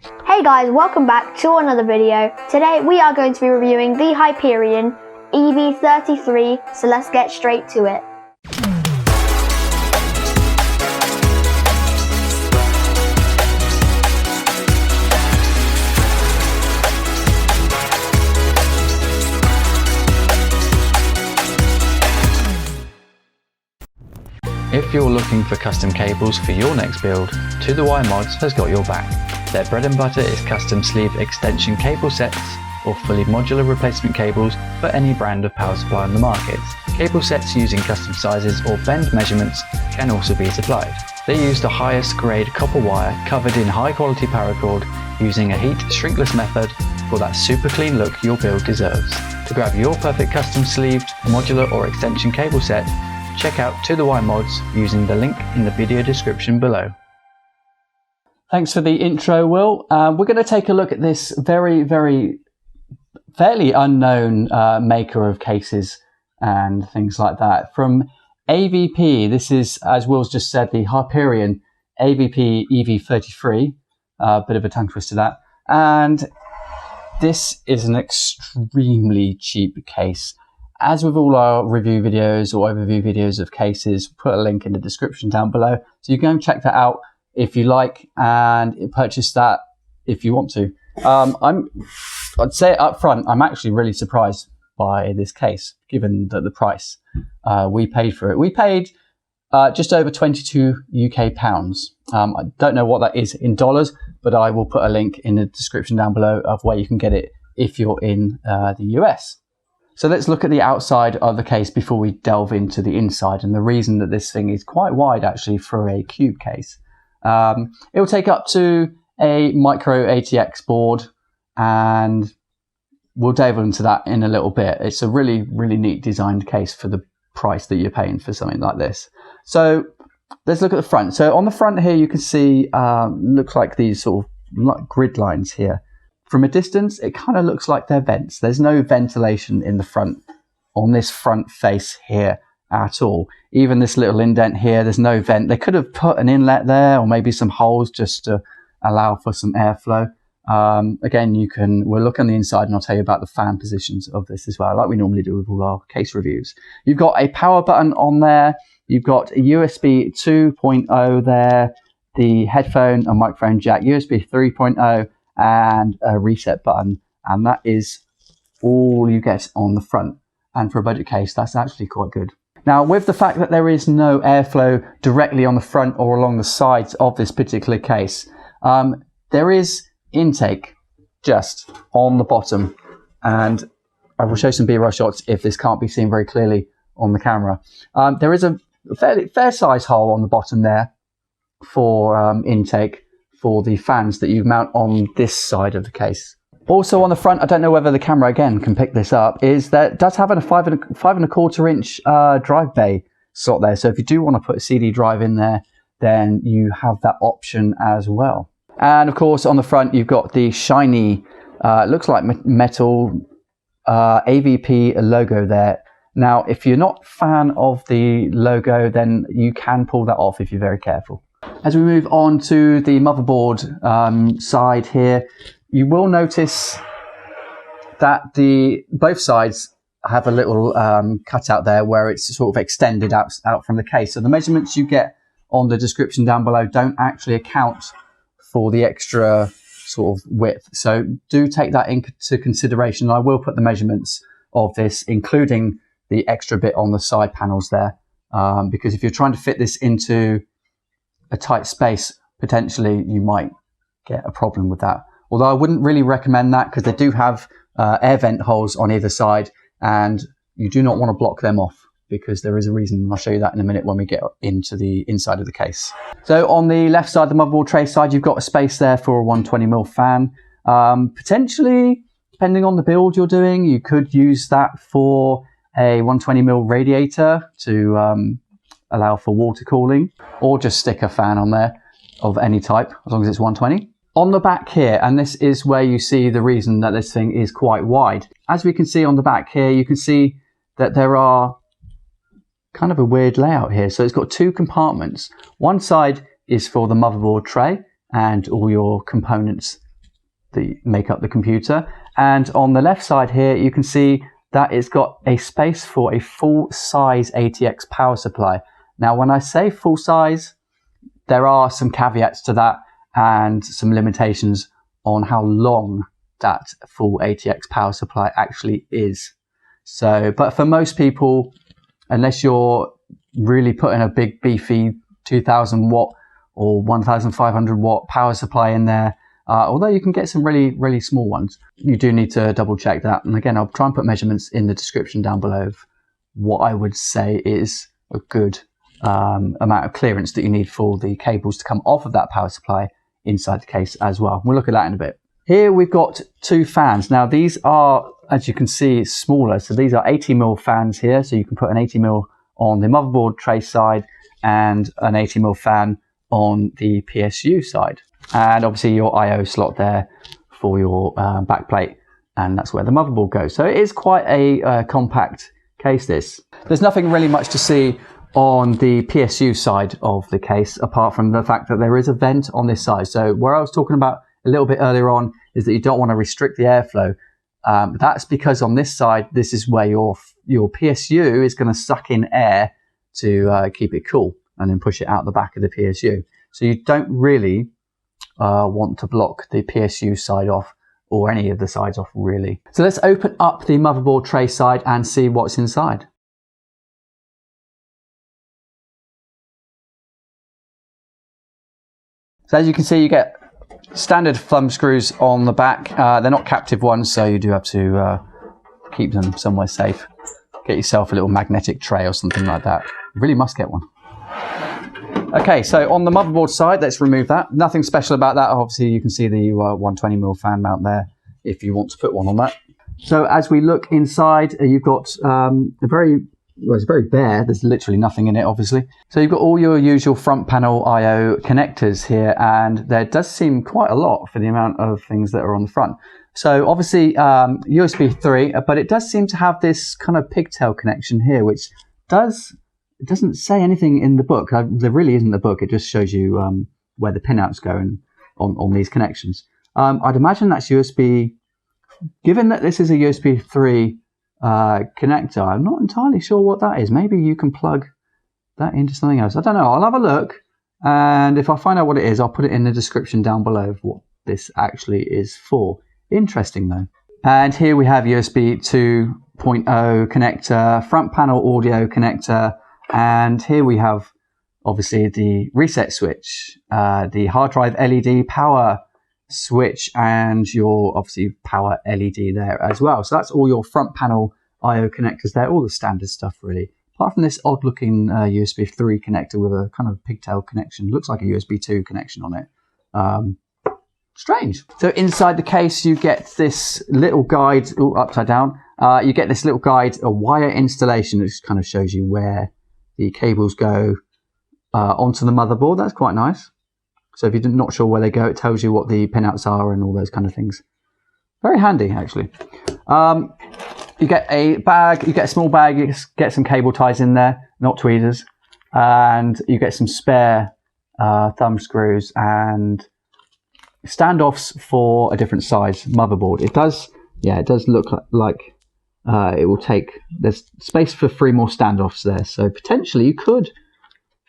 Hey guys, welcome back to another video. Today we are going to be reviewing the Hyperion EV33, so let's get straight to it. If you're looking for custom cables for your next build, To The Wire Mods has got your back. Their bread and butter is custom sleeve extension cable sets or fully modular replacement cables for any brand of power supply on the market. Cable sets using custom sizes or bend measurements can also be supplied. They use the highest grade copper wire covered in high quality paracord using a heat shrinkless method for that super clean look your build deserves. To grab your perfect custom sleeved, modular or extension cable set, check out To The Wire Mods using the link in the video description below. Thanks for the intro, Will. We're going to take a look at this fairly unknown maker of cases and things like that. From AVP, this is, as Will's just said, the Hyperion AVP EV33. Bit of a tongue twister that. And this is an extremely cheap case. As with all our review videos or overview videos of cases, put a link in the description down below. So you can go and check that out if you like, and purchase that if you want to. I'd say up front, I'm actually really surprised by this case, given that the price we paid for it. We paid just over 22 UK pounds. I don't know what that is in dollars, but I will put a link in the description down below of where you can get it if you're in the US. So let's look at the outside of the case before we delve into the inside, and the reason that this thing is quite wide actually for a cube case. It will take up to a MicroATX board, and we'll delve into that in a little bit. It's a really neat designed case for the price that you're paying for something like this. So let's look at the front. So on the front here you can see looks like these sort of grid lines here. From a distance it kind of looks like they're vents. There's no ventilation in the front on this front face here at all. Even this little indent here, there's no vent. They could have put an inlet there or maybe some holes just to allow for some airflow. Again, we'll look on the inside and I'll tell you about the fan positions of this as well, like we normally do with all our case reviews. You've got a power button on there. You've got a USB 2.0 there, the headphone and microphone jack, USB 3.0 and a reset button. And that is all you get on the front. And for a budget case, that's actually quite good. Now, with the fact that there is no airflow directly on the front or along the sides of this particular case, there is intake just on the bottom, and I will show some B-roll shots if this can't be seen very clearly on the camera. There is a fair size hole on the bottom there for intake for the fans that you mount on this side of the case. Also on the front, I don't know whether the camera again can pick this up, is that it does have a 5.25 inch drive bay slot there. So if you do want to put a CD drive in there, then you have that option as well. And of course on the front you've got the shiny, looks like metal AVP logo there. Now if you're not a fan of the logo, then you can pull that off if you're very careful. As we move on to the motherboard side here, you will notice that both sides have a little cutout there where it's sort of extended out from the case. So the measurements you get on the description down below don't actually account for the extra sort of width. So do take that into consideration. I will put the measurements of this, including the extra bit on the side panels there, because if you're trying to fit this into a tight space, potentially you might get a problem with that. Although I wouldn't really recommend that because they do have air vent holes on either side, and you do not want to block them off because there is a reason. I'll show you that in a minute when we get into the inside of the case. So on the left side, the motherboard tray side, you've got a space there for a 120mm fan. Potentially, depending on the build you're doing, you could use that for a 120mm radiator to allow for water cooling, or just stick a fan on there of any type as long as it's 120. On the back here, and this is where you see the reason that this thing is quite wide. As we can see on the back here, you can see that there are kind of a weird layout here. So it's got two compartments. One side is for the motherboard tray and all your components make up the computer. And on the left side here, you can see that it's got a space for a full-size ATX power supply. Now, when I say full size, there are some caveats to that and some limitations on how long that full ATX power supply actually is. So, but for most people, unless you're really putting a big beefy 2000 watt or 1500 watt power supply in there, although you can get some really small ones, you do need to double check that. And again, I'll try and put measurements in the description down below of what I would say is a good amount of clearance that you need for the cables to come off of that power supply inside the case as well. We'll look at that in a bit. Here we've got two fans. Now these are, as you can see, smaller. So these are 80mm fans here. So you can put an 80mm on the motherboard tray side and an 80mm fan on the PSU side. And obviously your I/O slot there for your backplate, and that's where the motherboard goes. So it is quite a compact case, this. There's nothing really much to see on the PSU side of the case, apart from the fact that there is a vent on this side. So where I was talking about a little bit earlier on is that you don't want to restrict the airflow. That's because on this side, this is where your PSU is going to suck in air to keep it cool and then push it out the back of the PSU. So you don't really want to block the PSU side off, or any of the sides off really. So let's open up the motherboard tray side and see what's inside. So as you can see, you get standard thumb screws on the back. They're not captive ones, so you do have to keep them somewhere safe. Get yourself a little magnetic tray or something like that. You really must get one. Okay, so on the motherboard side, let's remove that. Nothing special about that. Obviously, you can see the 120mm fan mount there if you want to put one on that. So as we look inside, you've got it's very bare. There's literally nothing in it, obviously. So you've got all your usual front panel I/O connectors here, and there does seem quite a lot for the amount of things that are on the front. So obviously USB 3, but it does seem to have this kind of pigtail connection here, which it doesn't say anything in the book. There really isn't a book. It just shows you where the pinouts go on these connections. I'd imagine that's USB. Given that this is a USB 3 connector, I'm not entirely sure what that is. Maybe you can plug that into something else. I don't know. I'll have a look, and if I find out what it is, I'll put it in the description down below of what this actually is for. Interesting though. And here we have USB 2.0 connector, front panel audio connector, and here we have obviously the reset switch, the hard drive LED power switch, and your obviously power LED there as well. So that's all your front panel I/O connectors there, all the standard stuff really. Apart from this odd looking USB 3 connector with a kind of pigtail connection, looks like a USB 2 connection on it. Strange. So inside the case you get this little guide, upside down, you get this little guide, a wire installation, which kind of shows you where the cables go onto the motherboard. That's quite nice. So if you're not sure where they go, it tells you what the pinouts are and all those kind of things. Very handy, actually. You get a bag, you get a small bag, you get some cable ties in there, not tweezers, and you get some spare thumb screws and standoffs for a different size motherboard. It does look like it will take, there's space for 3 more standoffs there, so potentially you could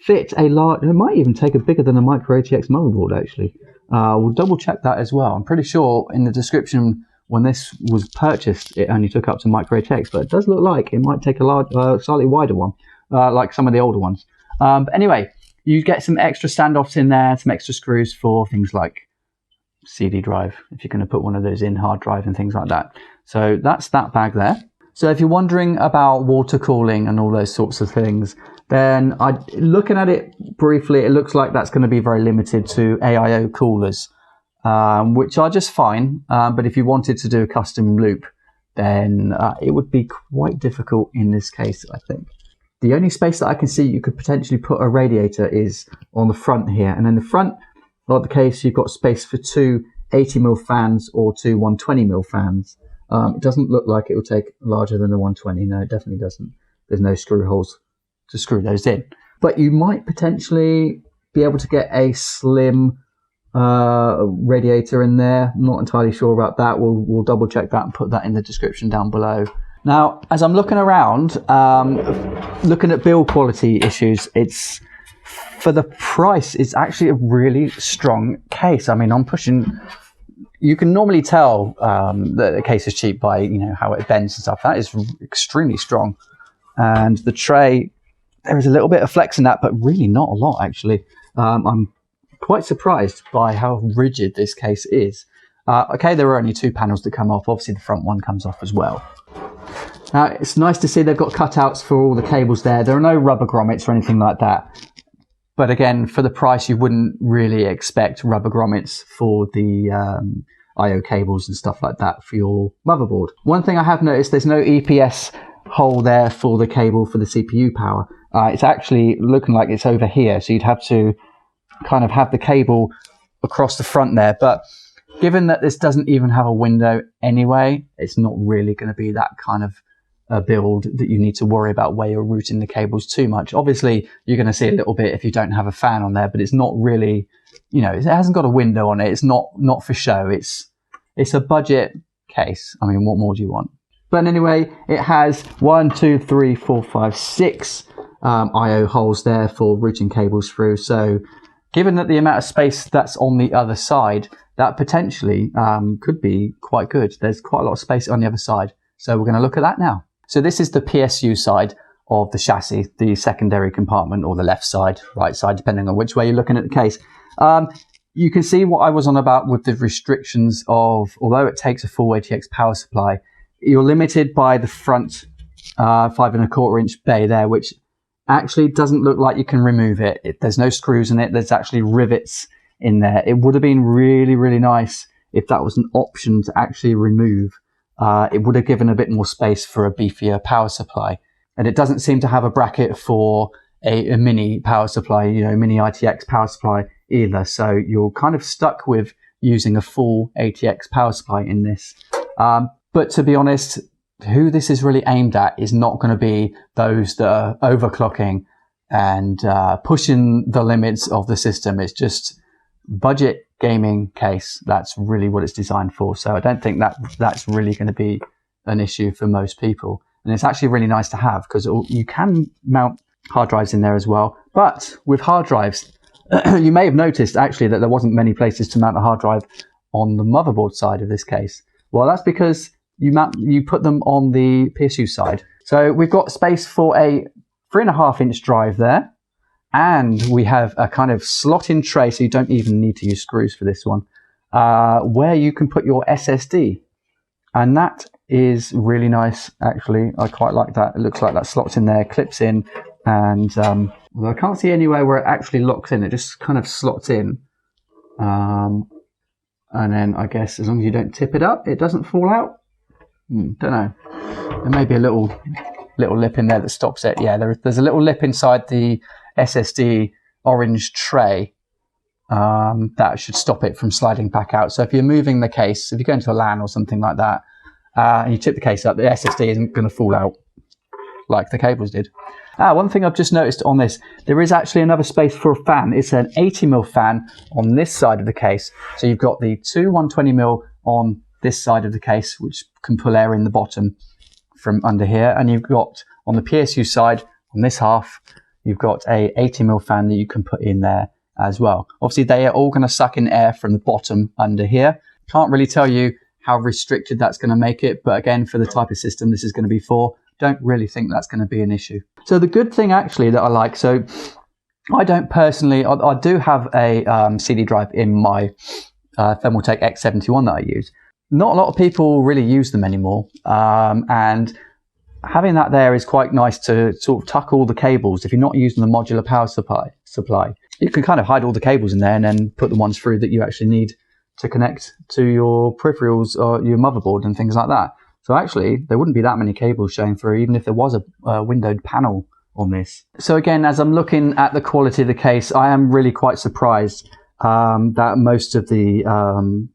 fit a large, it might even take a bigger than a MicroATX motherboard actually. We'll double check that as well. I'm pretty sure in the description when this was purchased it only took up to MicroATX, but it does look like it might take a large, slightly wider one, like some of the older ones. But anyway, you get some extra standoffs in there, some extra screws for things like CD drive, if you're going to put one of those in, hard drive and things like that. So that's that bag there. So if you're wondering about water cooling and all those sorts of things, then looking at it briefly, it looks like that's going to be very limited to AIO coolers, which are just fine. But if you wanted to do a custom loop, then it would be quite difficult in this case, I think. The only space that I can see you could potentially put a radiator is on the front here. And in the front of the case, you've got space for 2 80mm fans or 2 120mm fans. It doesn't look like it will take larger than the 120. No, it definitely doesn't. There's no screw holes to screw those in. But you might potentially be able to get a slim radiator in there. I'm not entirely sure about that. We'll double check that and put that in the description down below. Now, as I'm looking around, looking at build quality issues, it's, for the price, it's actually a really strong case. I mean, I'm pushing, you can normally tell that the case is cheap by, you know, how it bends and stuff. That is extremely strong. And the tray, there is a little bit of flex in that, but really not a lot, actually. I'm quite surprised by how rigid this case is. Okay, there are only 2 panels that come off. Obviously, the front one comes off as well. Now, it's nice to see they've got cutouts for all the cables there. There are no rubber grommets or anything like that. But again, for the price, you wouldn't really expect rubber grommets for the I/O cables and stuff like that for your motherboard. One thing I have noticed, there's no EPS hole there for the cable for the CPU power. It's actually looking like it's over here, so you'd have to kind of have the cable across the front there. But given that this doesn't even have a window anyway, it's not really going to be that kind of a build that you need to worry about where you're routing the cables too much. Obviously, you're going to see a little bit if you don't have a fan on there, but it's not really, you know, it hasn't got a window on it. It's not for show. It's a budget case. I mean, what more do you want? But anyway, it has 1, 2, 3, 4, 5, 6 I/O holes there for routing cables through. So given that the amount of space that's on the other side, that potentially could be quite good. There's quite a lot of space on the other side. So we're going to look at that now. So this is the PSU side of the chassis, the secondary compartment, or the left side, right side, depending on which way you're looking at the case. You can see what I was on about with the restrictions of, although it takes a full ATX power supply, you're limited by the front 5 1/4 inch bay there, which actually doesn't look like you can remove it. There's no screws in it. There's actually rivets in there. It would have been really, really nice if that was an option to actually remove. It would have given a bit more space for a beefier power supply. And it doesn't seem to have a bracket for a mini power supply, you know, mini ATX power supply either. So you're kind of stuck with using a full ATX power supply in this. But to be honest, who this is really aimed at is not going to be those that are overclocking and pushing the limits of the system. It's just budget gaming case. That's really what it's designed for. So I don't think that's really going to be an issue for most people. And it's actually really nice to have because you can mount hard drives in there as well. But with hard drives, you may have noticed actually that there wasn't many places to mount a hard drive on the motherboard side of this case. Well, that's because you put them on the PSU side. So we've got space for a 3 1/2 inch drive there. And we have a kind of slot-in tray, so you don't even need to use screws for this one, where you can put your SSD. And that is really nice, actually. I quite like that. It looks like that slots in there, clips in, and although I can't see anywhere where it actually locks in, it just kind of slots in. And then I guess as long as you don't tip it up, it doesn't fall out. Don't know. There may be a little lip in there that stops it. Yeah, there's a little lip inside the SSD orange tray that should stop it from sliding back out. So if you're moving the case, if you go into a LAN or something like that, and you tip the case up, the SSD isn't going to fall out like the cables did. One thing I've just noticed on this, there is actually another space for a fan. It's an 80mm fan on this side of the case. So you've got the 2 120mm on this side of the case, which can pull air in the bottom from under here. And you've got on the PSU side, on this half, you've got a 80mm fan that you can put in there as well. Obviously, they are all going to suck in air from the bottom under here. Can't really tell you how restricted that's going to make it. But again, for the type of system this is going to be for, don't really think that's going to be an issue. So the good thing actually that I like, so I don't personally, I do have a CD drive in my Thermaltake X71 that I use. Not a lot of people really use them anymore. And having that there is quite nice to sort of tuck all the cables. If you're not using the modular power supply, you can kind of hide all the cables in there and then put the ones through that you actually need to connect to your peripherals or your motherboard and things like that. So actually, there wouldn't be that many cables showing through, even if there was a windowed panel on this. So again, as I'm looking at the quality of the case, I am really quite surprised that most of the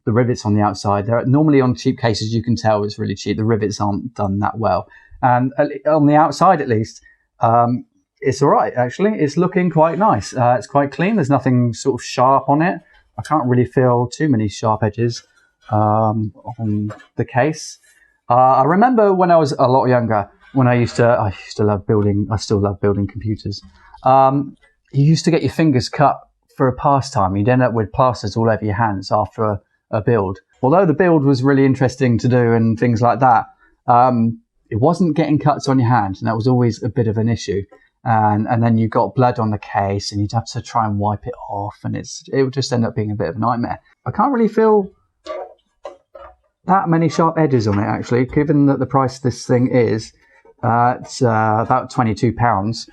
rivets on the outside, they're normally on cheap cases, you can tell it's really cheap. The rivets aren't done that well. And on the outside, at least, it's all right, actually. It's looking quite nice. It's quite clean. There's nothing sort of sharp on it. I can't really feel too many sharp edges on the case. I remember when I was a lot younger, when I used to love building. I still love building computers. You used to get your fingers cut for a pastime. You'd end up with plasters all over your hands after a build. Although the build was really interesting to do and things like that, it wasn't getting cuts on your hand, and that was always a bit of an issue. And then you got blood on the case, and you'd have to try and wipe it off, and it would just end up being a bit of a nightmare. I can't really feel that many sharp edges on it, actually, given that the price of this thing is it's about £22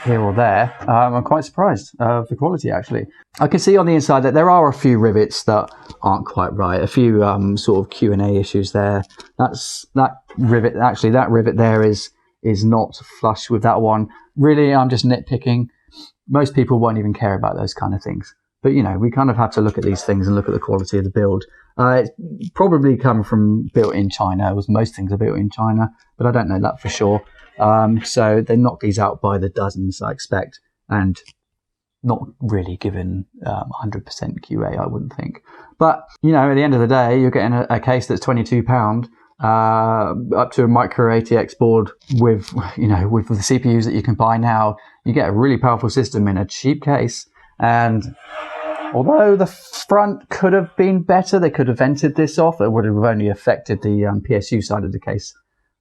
here or there. I'm quite surprised of the quality, actually. I can see on the inside that there are a few rivets that aren't quite right, a few sort of Q&A issues there. That rivet there is not flush with that one. Really, I'm just nitpicking. Most people won't even care about those kind of things. But, you know, we kind of have to look at these things and look at the quality of the build. It's probably come from built in China, as most things are built in China, but I don't know that for sure. So they knock these out by the dozens, I expect, and not really given 100% QA, I wouldn't think. But, you know, at the end of the day, you're getting a case that's £22, up to a MicroATX board with, you know, with the CPUs that you can buy now. You get a really powerful system in a cheap case. And although the front could have been better, they could have vented this off. It would have only affected the PSU side of the case,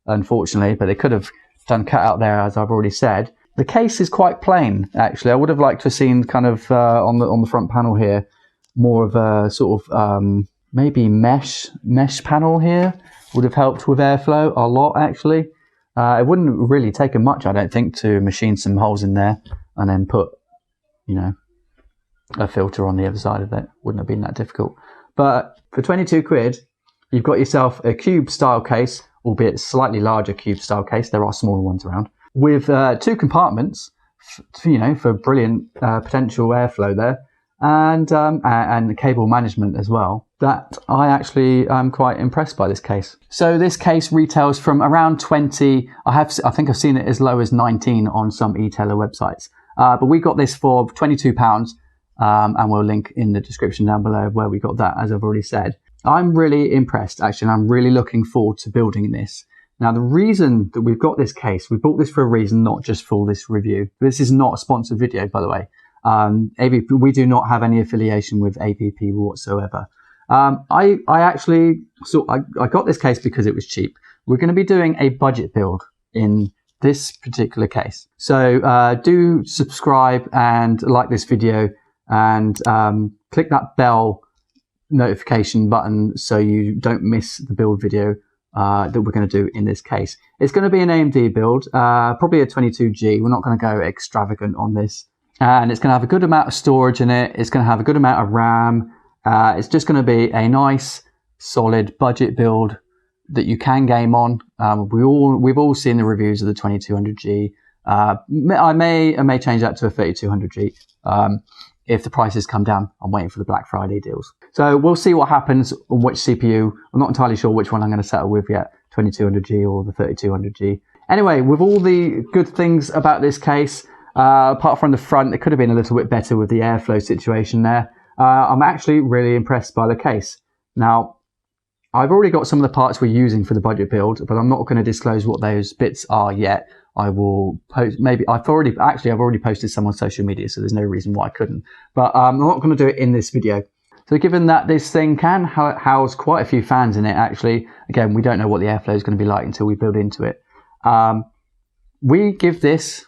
unfortunately, but they could have done cut out there, as I've already said. The case is quite plain, actually. I would have liked to have seen kind of on the front panel here more of a sort of maybe mesh panel here. Would have helped with airflow a lot, actually. It wouldn't really taken much, I don't think, to machine some holes in there and then put, you know, a filter on the other side of it. Wouldn't have been that difficult. But for 22 quid, you've got yourself a cube style case, albeit slightly larger cube style case. There are smaller ones around, with two compartments, you know, for brilliant potential airflow there, and cable management as well. That I actually am quite impressed by this case. So this case retails from around 20. I think I've seen it as low as 19 on some e-tailer websites. But we got this for £22, and we'll link in the description down below where we got that, as I've already said. I'm really impressed, actually, and I'm really looking forward to building this. Now, the reason that we've got this case, we bought this for a reason, not just for this review. This is not a sponsored video, by the way. AVP, we do not have any affiliation with AVP whatsoever. I got this case because it was cheap. We're going to be doing a budget build in this particular case. So do subscribe and like this video, and click that bell notification button so you don't miss the build video that we're going to do in this case. It's going to be an AMD build, probably a 22G. We're not going to go extravagant on this. And it's going to have a good amount of storage in it. It's going to have a good amount of RAM. It's just going to be a nice, solid budget build that you can game on. We've all seen the reviews of the 2200G. I may change that to a 3200G if the prices come down. I'm waiting for the Black Friday deals. So we'll see what happens on which CPU. I'm not entirely sure which one I'm going to settle with yet, 2200G or the 3200G. Anyway, with all the good things about this case, apart from the front, it could have been a little bit better with the airflow situation there. I'm actually really impressed by the case. Now, I've already got some of the parts we're using for the budget build, but I'm not going to disclose what those bits are yet. I will post, maybe I've already posted some on social media, so there's no reason why I couldn't. But I'm not going to do it in this video. So given that this thing can house quite a few fans in it, actually, again, we don't know what the airflow is going to be like until we build into it. We give this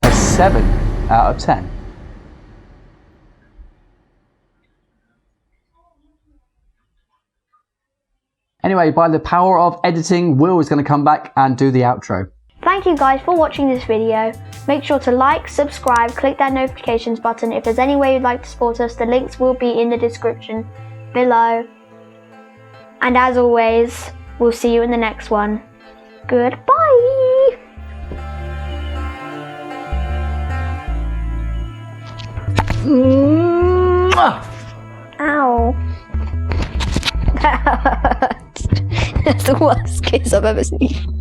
a 7 out of 10. Anyway, by the power of editing, Will is going to come back and do the outro. Thank you guys for watching this video. Make sure to like, subscribe, click that notifications button. If there's any way you'd like to support us, the links will be in the description below. And as always, we'll see you in the next one. Goodbye! Ow. That's the worst kiss I've ever seen.